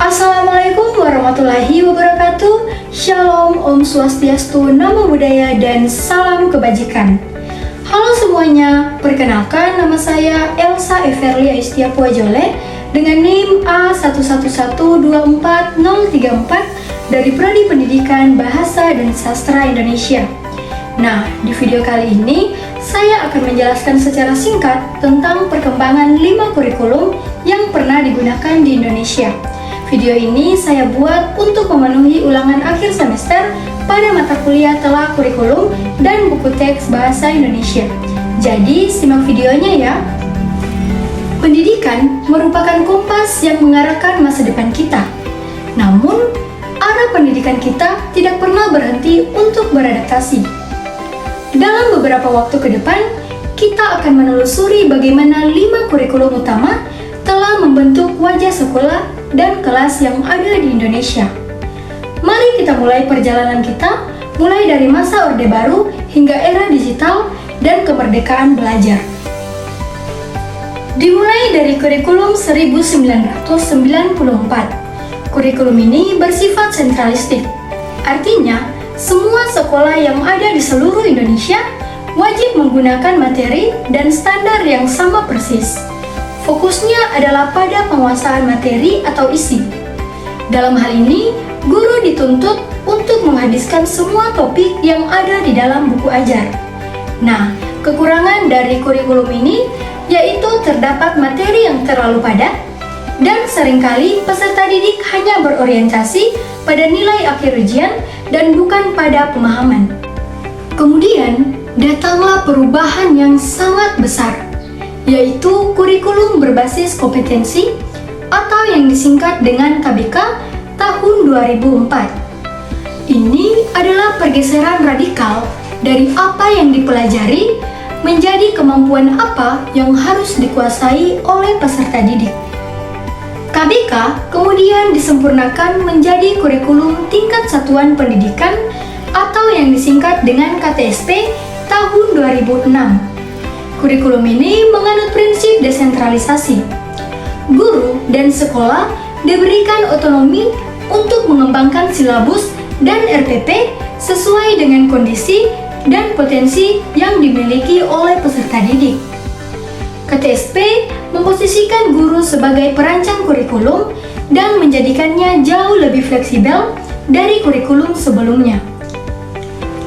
Assalamualaikum warahmatullahi wabarakatuh. Shalom, Om Swastiastu, Namo Buddhaya, dan salam kebajikan. Halo semuanya, perkenalkan nama saya Elsa Everlia Istia Puajole dengan NIM A11124034 dari Prodi Pendidikan Bahasa dan Sastra Indonesia. Nah, di video kali ini saya akan menjelaskan secara singkat tentang perkembangan 5 kurikulum yang pernah digunakan di Indonesia. Video ini saya buat untuk memenuhi ulangan akhir semester pada mata kuliah telak kurikulum dan buku teks bahasa Indonesia. Jadi, simak videonya ya. Pendidikan merupakan kompas yang mengarahkan masa depan kita. Namun, arah pendidikan kita tidak pernah berhenti untuk beradaptasi. Dalam beberapa waktu ke depan, kita akan menelusuri bagaimana 5 kurikulum utama telah membentuk wajah sekolah dan kelas yang ada di Indonesia. Mari kita mulai perjalanan kita, mulai dari masa Orde Baru hingga era digital dan kemerdekaan belajar. Dimulai dari kurikulum 1994. Kurikulum ini bersifat sentralistik. Artinya, semua sekolah yang ada di seluruh Indonesia wajib menggunakan materi dan standar yang sama persis. Fokusnya adalah pada penguasaan materi atau isi. Dalam hal ini, guru dituntut untuk menghabiskan semua topik yang ada di dalam buku ajar. Nah, kekurangan dari kurikulum ini yaitu terdapat materi yang terlalu padat dan seringkali peserta didik hanya berorientasi pada nilai akhir ujian dan bukan pada pemahaman. Kemudian, datanglah perubahan yang sangat besar, yaitu kurikulum berbasis kompetensi atau yang disingkat dengan KBK tahun 2004. Ini adalah pergeseran radikal dari apa yang dipelajari menjadi kemampuan apa yang harus dikuasai oleh peserta didik. KBK kemudian disempurnakan menjadi kurikulum tingkat satuan pendidikan atau yang disingkat dengan KTSP tahun 2006. Kurikulum ini menganut prinsip desentralisasi. Guru dan sekolah diberikan otonomi untuk mengembangkan silabus dan RPP sesuai dengan kondisi dan potensi yang dimiliki oleh peserta didik. KTSP memposisikan guru sebagai perancang kurikulum dan menjadikannya jauh lebih fleksibel dari kurikulum sebelumnya.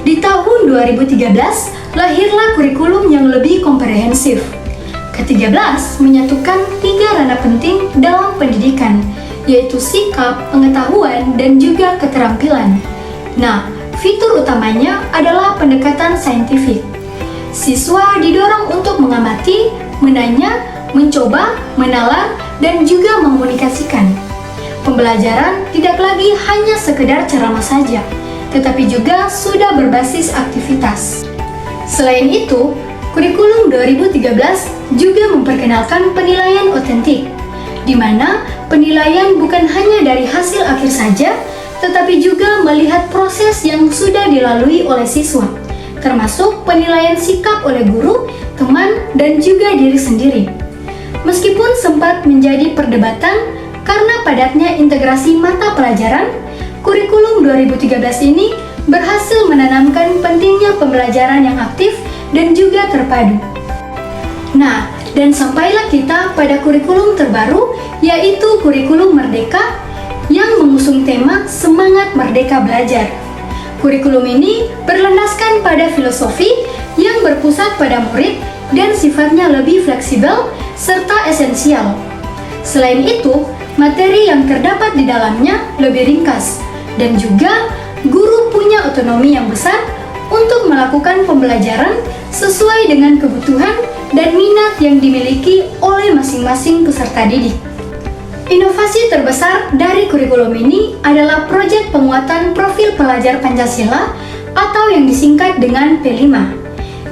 Di tahun 2013, lahirlah kurikulum yang lebih komprehensif. Ke-13 menyatukan 3 ranah penting dalam pendidikan, yaitu sikap, pengetahuan, dan juga keterampilan. Nah, fitur utamanya adalah pendekatan saintifik. Siswa didorong untuk mengamati, menanya, mencoba, menalar, dan juga mengomunikasikan. Pembelajaran tidak lagi hanya sekedar ceramah saja, tetapi juga sudah berbasis aktivitas. Selain itu, kurikulum 2013 juga memperkenalkan penilaian otentik, di mana penilaian bukan hanya dari hasil akhir saja, tetapi juga melihat proses yang sudah dilalui oleh siswa, termasuk penilaian sikap oleh guru, teman, dan juga diri sendiri. Meskipun sempat menjadi perdebatan karena padatnya integrasi mata pelajaran, kurikulum 2013 ini berhasil menanamkan pentingnya pembelajaran yang aktif dan juga terpadu. Nah, dan sampailah kita pada kurikulum terbaru, yaitu kurikulum Merdeka yang mengusung tema Semangat Merdeka Belajar. Kurikulum ini berlandaskan pada filosofi yang berpusat pada murid dan sifatnya lebih fleksibel serta esensial. Selain itu, materi yang terdapat di dalamnya lebih ringkas, dan juga guru punya otonomi yang besar untuk melakukan pembelajaran sesuai dengan kebutuhan dan minat yang dimiliki oleh masing-masing peserta didik. Inovasi terbesar dari kurikulum ini adalah proyek penguatan profil pelajar Pancasila atau yang disingkat dengan P5.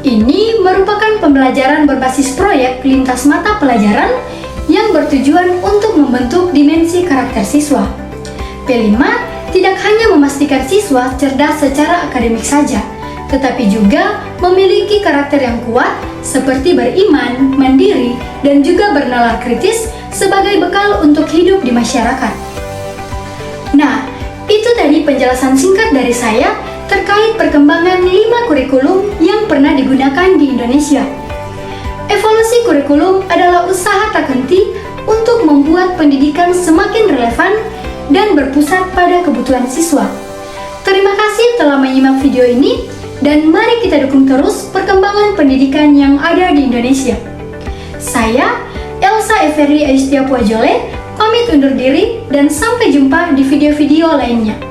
Ini merupakan pembelajaran berbasis proyek lintas mata pelajaran yang bertujuan untuk membentuk dimensi karakter siswa. P5 tidak hanya memastikan siswa cerdas secara akademik saja, tetapi juga memiliki karakter yang kuat seperti beriman, mandiri, dan juga bernalar kritis sebagai bekal untuk hidup di masyarakat. penjelasan singkat dari saya terkait perkembangan 5 kurikulum yang pernah digunakan di Indonesia. Evolusi kurikulum adalah usaha tak henti untuk membuat pendidikan semakin relevan dan berpusat pada kebutuhan siswa. Terima kasih telah menyimak video ini, dan mari kita dukung terus perkembangan pendidikan yang ada di Indonesia. Saya, Elsa Everly Aistia Puajole, pamit undur diri dan sampai jumpa di video-video lainnya.